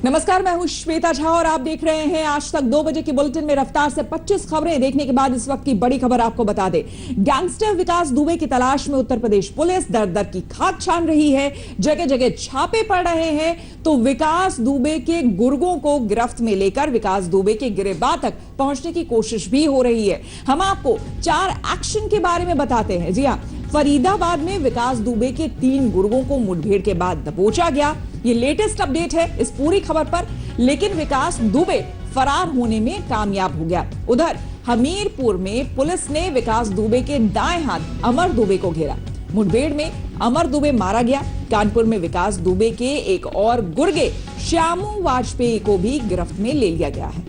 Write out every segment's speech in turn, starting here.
नमस्कार, मैं हूं श्वेता झा और आप देख रहे हैं आज तक 2 बजे की बुलेटिन में रफ्तार से 25 खबरें देखने के बाद इस वक्त की बड़ी खबर आपको बता दें। गैंगस्टर विकास दुबे की तलाश में उत्तर प्रदेश पुलिस दर दर की खाक छान रही है, जगह जगह छापे पड़ रहे हैं। तो विकास दुबे के गुर्गों को गिरफ्त में लेकर विकास दुबे के गिरबान तक पहुंचने की कोशिश भी हो रही है। हम आपको 4 एक्शन के बारे में बताते हैं। जी हां, फरीदाबाद में विकास दुबे के 3 गुर्गों को मुठभेड़ के बाद दबोचा गया। ये लेटेस्ट अपडेट है इस पूरी खबर पर। लेकिन विकास दुबे फरार होने में कामयाब हो गया। उधर हमीरपुर में पुलिस ने विकास दुबे के दाएं हाथ अमर दुबे को घेरा। मुठभेड़ में अमर दुबे मारा गया। कानपुर में विकास दुबे के एक और गुर्गे श्यामू वाजपेयी को भी गिरफ्त में ले लिया गया है।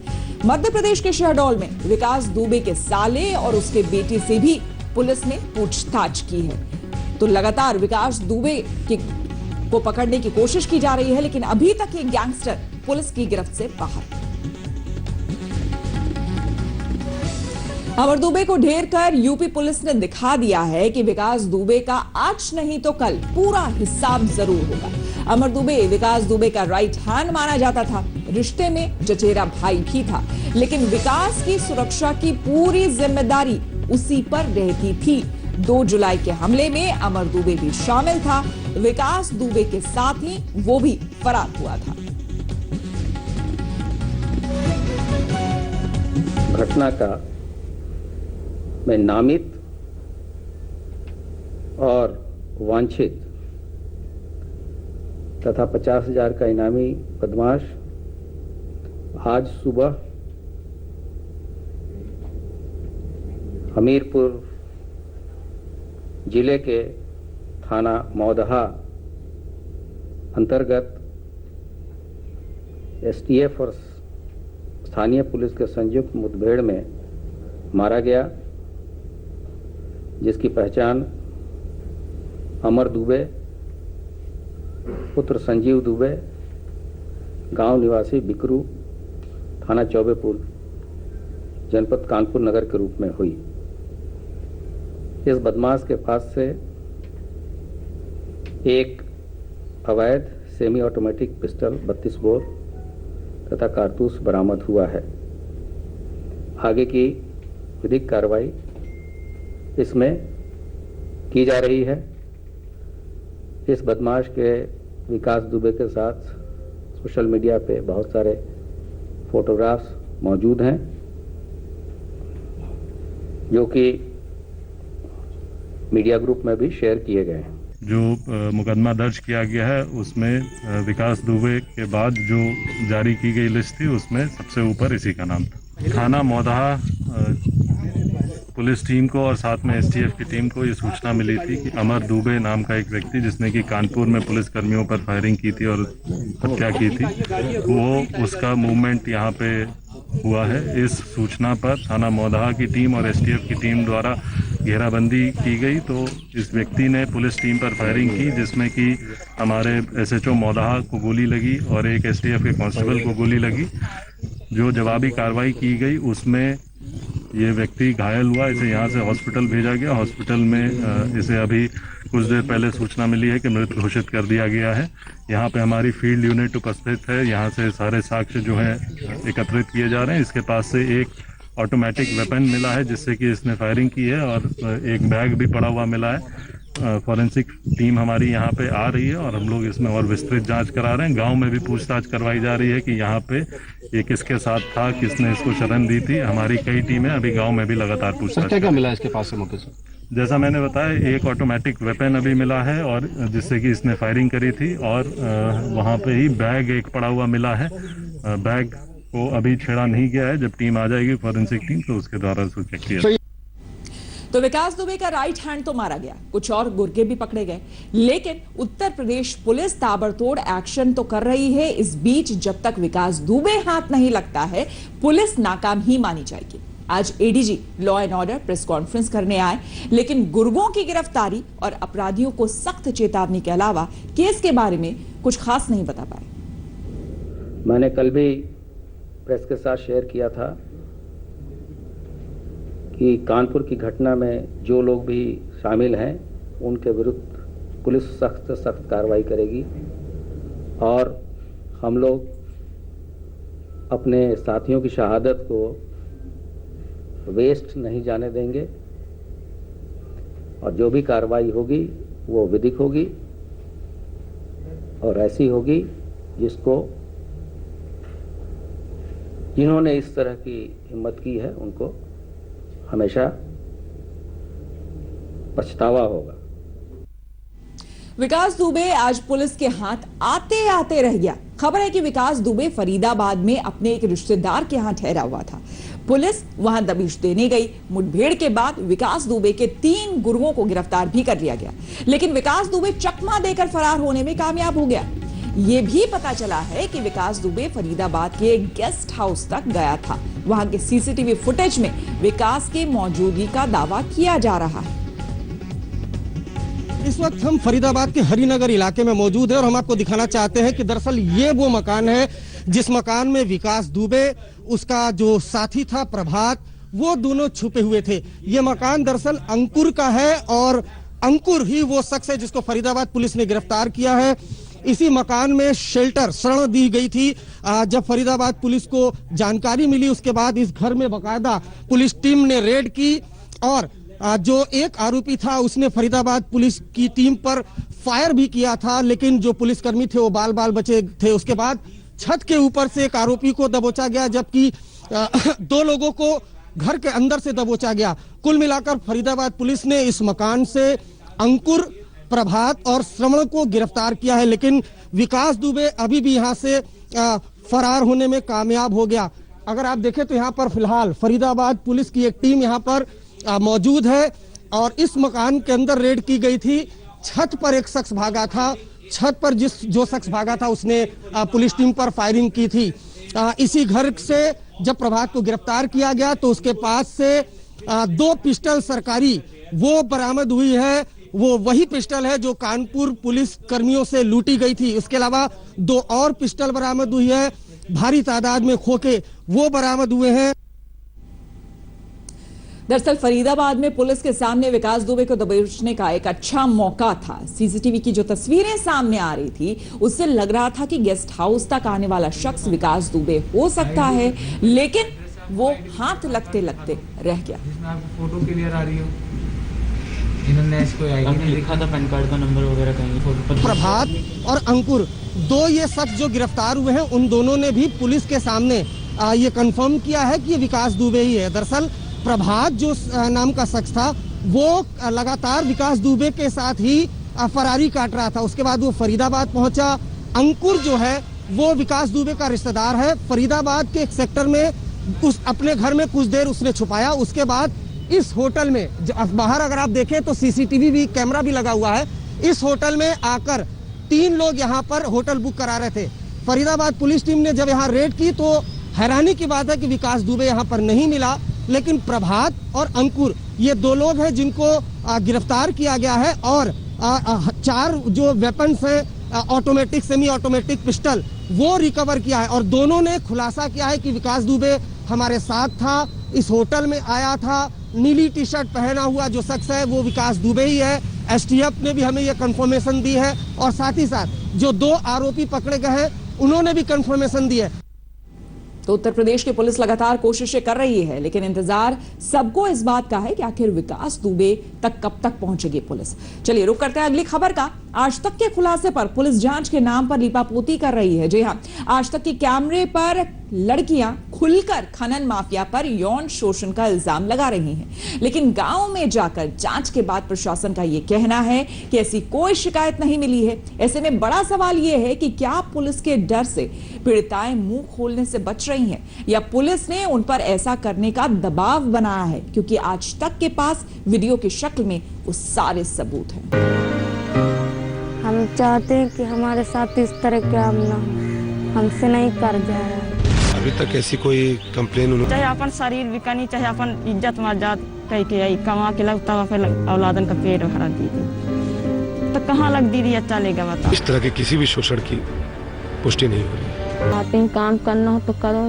मध्य प्रदेश के शहडोल में विकास दुबे के साले और उसके बेटे से भी पुलिस ने पूछताछ की है। तो लगातार विकास दुबे को पकड़ने की कोशिश की जा रही है, लेकिन अभी तक ये गैंगस्टर पुलिस की गिरफ्त से बाहर। अमर दुबे को ढेर कर यूपी पुलिस ने दिखा दिया है कि विकास दुबे का आज नहीं तो कल पूरा हिसाब जरूर होगा। अमर दुबे विकास दुबे का राइट हैंड माना जाता था, रिश्ते में चचेरा भाई भी था, लेकिन विकास की सुरक्षा की पूरी जिम्मेदारी उसी पर रहती थी। 2 जुलाई के हमले में अमर दुबे भी शामिल था। विकास दुबे के साथ ही वो भी फरार हुआ था। घटना का मैं नामित और वांछित तथा 50,000 का इनामी बदमाश आज सुबह हमीरपुर जिले के थाना मौदहा अंतर्गत एसटीएफ और स्थानीय पुलिस के संयुक्त मुठभेड़ में मारा गया, जिसकी पहचान अमर दुबे पुत्र संजीव दुबे गांव निवासी बिकरू थाना चौबेपुर जनपद कानपुर नगर के रूप में हुई। इस बदमाश के पास से एक अवैध सेमी ऑटोमेटिक पिस्टल 32 बोर तथा कारतूस बरामद हुआ है। आगे की विधिक कार्रवाई इसमें की जा रही है। इस बदमाश के विकास दुबे के साथ सोशल मीडिया पे बहुत सारे फोटोग्राफ्स मौजूद हैं, जो कि मीडिया ग्रुप में भी शेयर किए गए हैं। जो मुकदमा दर्ज किया गया है उसमें विकास दुबे के बाद जो जारी की गई लिस्ट थी उसमें सबसे ऊपर इसी का नाम था। थाना मौदहा पुलिस टीम को और साथ में एसटीएफ की टीम को ये सूचना मिली थी कि अमर दुबे नाम का एक व्यक्ति जिसने कि कानपुर में पुलिस कर्मियों पर फायरिंग की थी और हत्या की थी, वो उसका मूवमेंट यहाँ पे हुआ है। इस सूचना पर थाना मौदहा की टीम और एसटीएफ की टीम द्वारा घेराबंदी की गई। तो इस व्यक्ति ने पुलिस टीम पर फायरिंग की, जिसमें कि हमारे एसएचओ मौदहा को गोली लगी और एक एसटीएफ के कांस्टेबल को गोली लगी। जो जवाबी कार्रवाई की गई उसमें ये व्यक्ति घायल हुआ। इसे यहाँ से हॉस्पिटल भेजा गया। हॉस्पिटल में इसे अभी कुछ देर पहले सूचना मिली है कि मृत घोषित कर दिया गया है। यहाँ पे हमारी फील्ड यूनिट उपस्थित है। यहाँ से सारे साक्ष्य जो है एकत्रित किए जा रहे हैं। इसके पास से एक ऑटोमेटिक वेपन मिला है जिससे कि इसने फायरिंग की है और एक बैग भी पड़ा हुआ मिला है। फॉरेंसिक टीम हमारी यहाँ पे आ रही है और हम लोग इसमें और विस्तृत जांच करा रहे हैं। गांव में भी पूछताछ करवाई जा रही है कि यहाँ पे ये किसके साथ था, किसने इसको शरण दी थी। हमारी कई टीमें अभी गांव में भी लगातार पूछताछ। क्या मिला इसके पास से मौके से? जैसा मैंने बताया, एक ऑटोमेटिक वेपन अभी मिला है और जिससे कि इसने फायरिंग करी थी और वहाँ पे ही बैग एक पड़ा हुआ मिला है। बैग को अभी छेड़ा नहीं गया है। जब टीम आ जाएगी फॉरेंसिक टीम तो उसके द्वारा उसको चेक किया। तो विकास दुबे का राइट हैंड तो मारा गया, कुछ और गुर्गे भी पकड़े गए, लेकिन उत्तर प्रदेश पुलिस ताबड़तोड़ एक्शन तो कर रही है। इस बीच जब तक विकास दुबे हाथ नहीं लगता है, पुलिस नाकाम ही मानी जाएगी। आज ADG law and order press conference करने आए, लेकिन गुर्गों की गिरफ्तारी और अपराधियों को सख्त चेतावनी के अलावा केस के बारे में कुछ खास नहीं बता पाए। मैंने कल भी प्रेस के साथ शेयर किया था कि कानपुर की घटना में जो लोग भी शामिल हैं उनके विरुद्ध पुलिस सख्त से सख्त कार्रवाई करेगी और हम लोग अपने साथियों की शहादत को वेस्ट नहीं जाने देंगे और जो भी कार्रवाई होगी वो विधिक होगी और ऐसी होगी जिसको जिन्होंने इस तरह की हिम्मत की है उनको हमेशा पछतावा होगा। विकास दुबे आज पुलिस के हाथ आते आते रह गया। खबर है कि विकास दुबे फरीदाबाद में अपने एक रिश्तेदार के यहाँ ठहरा हुआ था। पुलिस वहां दबिश देने गई। मुठभेड़ के बाद विकास दुबे के 3 गुर्गों को गिरफ्तार भी कर लिया गया, लेकिन विकास दुबे चकमा देकर फरार होने में कामयाब हो गया। ये भी पता चला है कि विकास दुबे फरीदाबाद के गेस्ट हाउस तक गया था। वहां के सीसीटीवी फुटेज में विकास की मौजूदगी का दावा किया जा रहा है। इस वक्त हम फरीदाबाद के हरिनगर इलाके में मौजूद हैं और हम आपको दिखाना चाहते हैं कि दरअसल ये वो मकान है जिस मकान में विकास दुबे, उसका जो साथी था प्रभात, वो दोनों छुपे हुए थे। ये मकान दरअसल अंकुर का है और अंकुर ही वो शख्स है जिसको फरीदाबाद पुलिस ने गिरफ्तार किया है। इसी मकान में शेल्टर शरण दी गई थी। जब फरीदाबाद पुलिस को जानकारी मिली उसके बाद इस घर में बकायदा पुलिस टीम ने रेड की और जो एक आरोपी था उसने फरीदाबाद पुलिस की टीम पर फायर भी किया था, लेकिन जो पुलिसकर्मी थे वो बाल बाल बचे थे। उसके बाद छत के ऊपर से एक आरोपी को दबोचा गया, जबकि 2 लोगों को घर के अंदर से दबोचा गया। कुल मिलाकर फरीदाबाद पुलिस ने इस मकान से अंकुर, प्रभात और श्रवण को गिरफ्तार किया है, लेकिन विकास दुबे अभी भी यहां से फरार होने में कामयाब हो गया। अगर आप देखें तो यहाँ पर फिलहाल फरीदाबाद पुलिस की एक टीम यहाँ पर मौजूद है और इस मकान के अंदर रेड की गई थी। छत पर एक शख्स भागा था। छत पर जो शख्स भागा था उसने पुलिस टीम पर फायरिंग की थी। इसी घर से जब प्रभात को गिरफ्तार किया गया तो उसके पास से 2 पिस्टल सरकारी वो बरामद हुई है। वो वही पिस्टल है जो कानपुर पुलिस कर्मियों से लूटी गई थी। इसके अलावा 2 और पिस्टल बरामद हुई है। भारी तादाद में खोखे वो बरामद हुए हैं। दरअसल फरीदाबाद में पुलिस के सामने विकास दुबे को दबोचने का एक अच्छा मौका था। सीसीटीवी की जो तस्वीरें सामने आ रही थी उससे लग रहा था कि गेस्ट हाउस तक आने वाला शख्स विकास दुबे हो सकता है, लेकिन वो हाथ लगते लगते रह गया। फोटो क्लियर आ रही हो, इन्होंने इसको लिखा था पैन कार्ड का नंबर वगैरह कहीं। प्रभात और अंकुर 2 ये शख्स जो गिरफ्तार हुए हैं उन दोनों ने भी पुलिस के सामने ये कंफर्म किया है कि ये विकास दुबे ही है। दरअसल प्रभात जो नाम का शख्स था वो लगातार विकास दुबे के साथ ही फरारी काट रहा था। उसके बाद वो फरीदाबाद पहुंचा। अंकुर जो है वो विकास दुबे का रिश्तेदार है। फरीदाबाद के एक सेक्टर में अपने घर में कुछ देर उसने छुपाया। उसके बाद इस होटल में बाहर अगर आप देखें तो सीसीटीवी भी कैमरा भी लगा हुआ है। इस होटल में आकर 3 लोग यहाँ पर होटल बुक करा रहे थे। फरीदाबाद पुलिस टीम ने जब यहाँ रेड की तो हैरानी की बात है कि विकास दुबे यहाँ पर नहीं मिला, लेकिन प्रभात और अंकुर ये 2 लोग हैं जिनको गिरफ्तार किया गया है और 4 जो वेपन्स हैं ऑटोमेटिक सेमी ऑटोमेटिक पिस्टल वो रिकवर किया है और दोनों ने खुलासा किया है कि विकास दुबे हमारे साथ था, इस होटल में आया था। नीली टी शर्ट पहना हुआ जो शख्स है वो विकास दुबे ही है। एसटीएफ ने भी हमें ये कंफर्मेशन दी है और साथ ही साथ जो 2 आरोपी पकड़े गए हैं उन्होंने भी कंफर्मेशन दी है। तो उत्तर प्रदेश की पुलिस लगातार कोशिशें कर रही है, लेकिन इंतजार सबको इस बात का है कि आखिर विकास दुबे तक कब तक पहुंचेगी पुलिस। चलिए रुक करते हैं अगली खबर का। आज तक के खुलासे पर पुलिस जांच के नाम पर लीपापोती कर रही है। जी हां, आज तक के कैमरे पर लड़कियां खुलकर खनन माफिया पर यौन शोषण का इल्जाम लगा रही हैं, लेकिन गांव में जाकर जांच के बाद प्रशासन का यह कहना है कि ऐसी कोई शिकायत नहीं मिली है। ऐसे में बड़ा सवाल यह है कि क्या पुलिस के डर से पीड़िताएं मुंह खोलने से बच रही हैं या पुलिस ने उन पर ऐसा करने का दबाव बनाया है, क्योंकि आज तक के पास वीडियो की शक्ल में वो सारे सबूत हैं। हम चाहते हैं कि हमारे साथ इस तरह के काम ना हो, हमसे नहीं कर जाए। अभी तक ऐसी कोई कंप्लेन उन्होंने चाहे अपन शरीर बिकनी चाहे अपन इज्जत मर्याद कह के आई कमा के लगता हुआ फिर औलादन का पेट भरा दीदी तो कहाँ लग दीदी अच्छा लेगा बता। इस तरह के किसी भी शोषण की पुष्टि नहीं हो रही। आते हैं काम करना हो तो करो,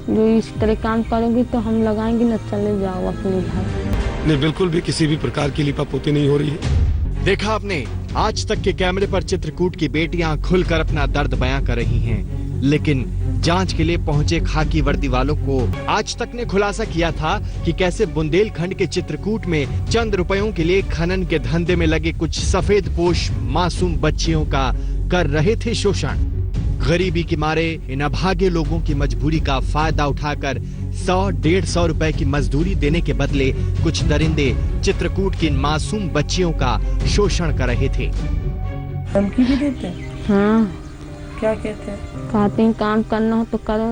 जो इस तरह काम करोगे तो हम लगाएंगे न, चले जाओ अपने घर। नहीं, बिल्कुल भी किसी भी प्रकार की लिपापोती नहीं हो रही है। देखा आपने, आज तक के कैमरे पर चित्रकूट की बेटियां खुलकर अपना दर्द बयां कर रही हैं, लेकिन जांच के लिए पहुंचे खाकी वर्दी वालों को आज तक ने खुलासा किया था कि कैसे बुंदेलखंड के चित्रकूट में चंद रुपयों के लिए खनन के धंधे में लगे कुछ सफेद पोश मासूम बच्चियों का कर रहे थे शोषण। गरीबी के मारे इन अभागे लोगों की मजबूरी का फायदा उठाकर 100-150 रुपए की मजदूरी देने के बदले कुछ दरिंदे चित्रकूट की इन मासूम बच्चियों का शोषण कर रहे थे। धमकी भी देते हैं? हाँ, क्या कहते हैं? कहते हैं काम करना हो तो करो,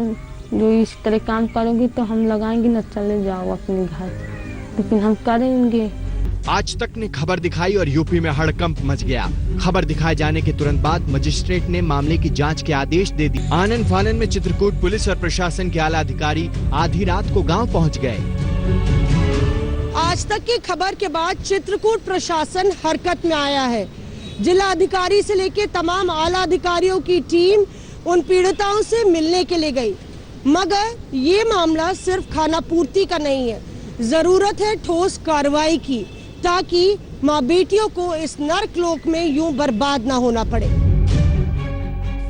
जो इस तरह काम करोगी तो हम लगाएंगे न, चले जाओ अपने घर, लेकिन हम करेंगे। आज तक ने खबर दिखाई और यूपी में हड़कंप मच गया। खबर दिखाए जाने के तुरंत बाद मजिस्ट्रेट ने मामले की जांच के आदेश दे दिए। आनन फानन में चित्रकूट पुलिस और प्रशासन के आला अधिकारी आधी रात को गांव पहुंच गए। आज तक की खबर के बाद चित्रकूट प्रशासन हरकत में आया है। जिला अधिकारी से लेकर तमाम आला अधिकारियों की टीम उन पीड़िताओं से मिलने के लिए गई, मगर ये मामला सिर्फ खाना पूर्ति का नहीं है। जरूरत है ठोस कार्रवाई की, ताकि माँ बेटियों को इस नर्क लोक में यूं बर्बाद ना होना पड़े।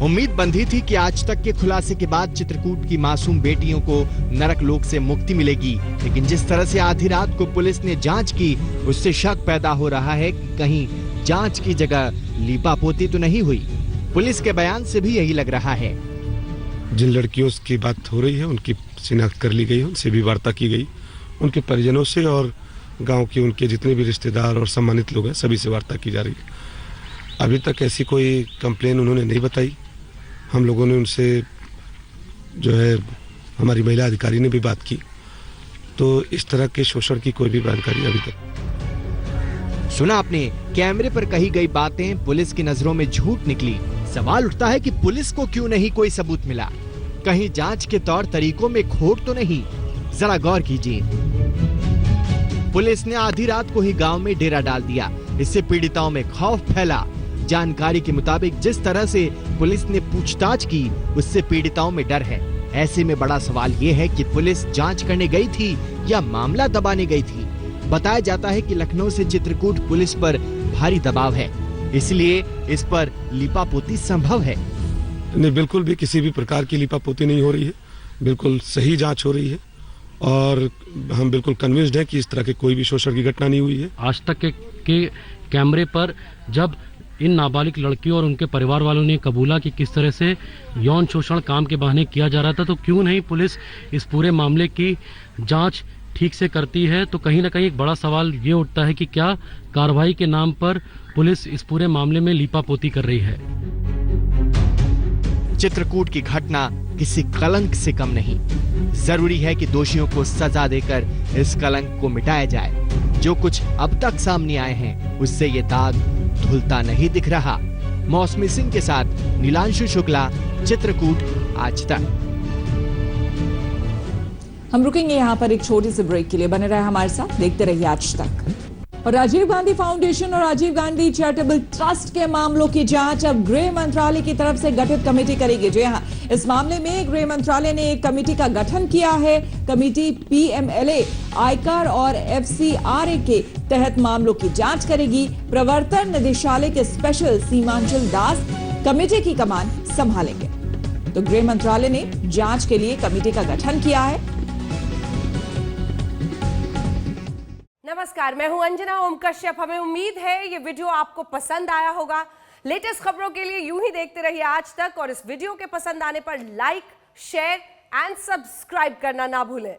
उम्मीद बंधी थी कि आज तक के खुलासे के बाद चित्रकूट की मासूम बेटियों को नरक लोक से मुक्ति मिलेगी, लेकिन जिस तरह से आधी रात को पुलिस ने जांच की, उससे शक पैदा हो रहा है कि कहीं जांच की जगह लीपापोती तो नहीं हुई। पुलिस के बयान से भी यही लग रहा है। जिन लड़कियों की बात हो रही है उनकी शिनाख्त कर ली गई है, उनसे भी वार्ता की गई, उनके परिजनों से और गांव के उनके जितने भी रिश्तेदार और सम्मानित लोग हैं सभी से वार्ता की जा रही है। अभी तक ऐसी कोई कंप्लेन उन्होंने नहीं बताई। हम लोगों ने उनसे जो है हमारी महिला अधिकारी ने भी बात की, तो इस तरह के शोषण की कोई भी जानकारी अभी तक। सुना आपने, कैमरे पर कही गई बातें पुलिस की नजरों में झूठ निकली। सवाल उठता है कि पुलिस को क्यों नहीं कोई सबूत मिला? कहीं जांच के तौर तरीकों में खोट तो नहीं? जरा गौर कीजिए। पुलिस ने आधी रात को ही गांव में डेरा डाल दिया। इससे पीड़िताओं में खौफ फैला। जानकारी के मुताबिक जिस तरह से पुलिस ने पूछताछ की, उससे पीड़िताओं में डर है। ऐसे में बड़ा सवाल ये है कि पुलिस जांच करने गई थी या मामला दबाने गई थी। बताया जाता है कि लखनऊ से चित्रकूट पुलिस पर भारी दबाव है, इसलिए इस पर लीपापोती संभव है। नहीं, बिल्कुल भी किसी भी प्रकार की लीपापोती नहीं हो रही है। बिल्कुल सही जांच हो रही है और हम बिल्कुल कन्विंस्ड हैं कि इस तरह के कोई भी शोषण की घटना नहीं हुई है। आज तक के कैमरे पर जब इन नाबालिग लड़कियों और उनके परिवार वालों ने कबूला कि किस तरह से यौन शोषण काम के बहाने किया जा रहा था, तो क्यों नहीं पुलिस इस पूरे मामले की जांच ठीक से करती है? तो कहीं ना कहीं एक बड़ा सवाल ये उठता है कि क्या कार्रवाई के नाम पर पुलिस इस पूरे मामले में लीपापोती कर रही है? चित्रकूट की घटना किसी कलंक से कम नहीं। जरूरी है कि दोषियों को सजा देकर इस कलंक को मिटाया जाए। जो कुछ अब तक सामने आए हैं, उससे ये दाग धुलता नहीं दिख रहा। मौसमी सिंह के साथ नीलांशु शुक्ला, चित्रकूट आज तक। हम रुकेंगे यहाँ पर एक छोटे से ब्रेक के लिए। बने रहे हमारे साथ, देखते रहिए आज तक। और राजीव गांधी फाउंडेशन और राजीव गांधी चैरिटेबल ट्रस्ट के मामलों की जांच अब गृह मंत्रालय की तरफ से गठित कमेटी करेगी। जी हां, इस मामले में गृह मंत्रालय ने एक कमेटी का गठन किया है। कमेटी पीएमएलए, आयकर और एफसीआरए के तहत मामलों की जांच करेगी। प्रवर्तन निदेशालय के स्पेशल सीमांचल दास कमेटी की कमान संभालेंगे। तो गृह मंत्रालय ने जांच के लिए कमेटी का गठन किया है। नमस्कार, मैं हूं अंजना ओम कश्यप। हमें उम्मीद है ये वीडियो आपको पसंद आया होगा। लेटेस्ट खबरों के लिए यूं ही देखते रहिए आज तक, और इस वीडियो के पसंद आने पर लाइक, शेयर एंड सब्सक्राइब करना ना भूलें।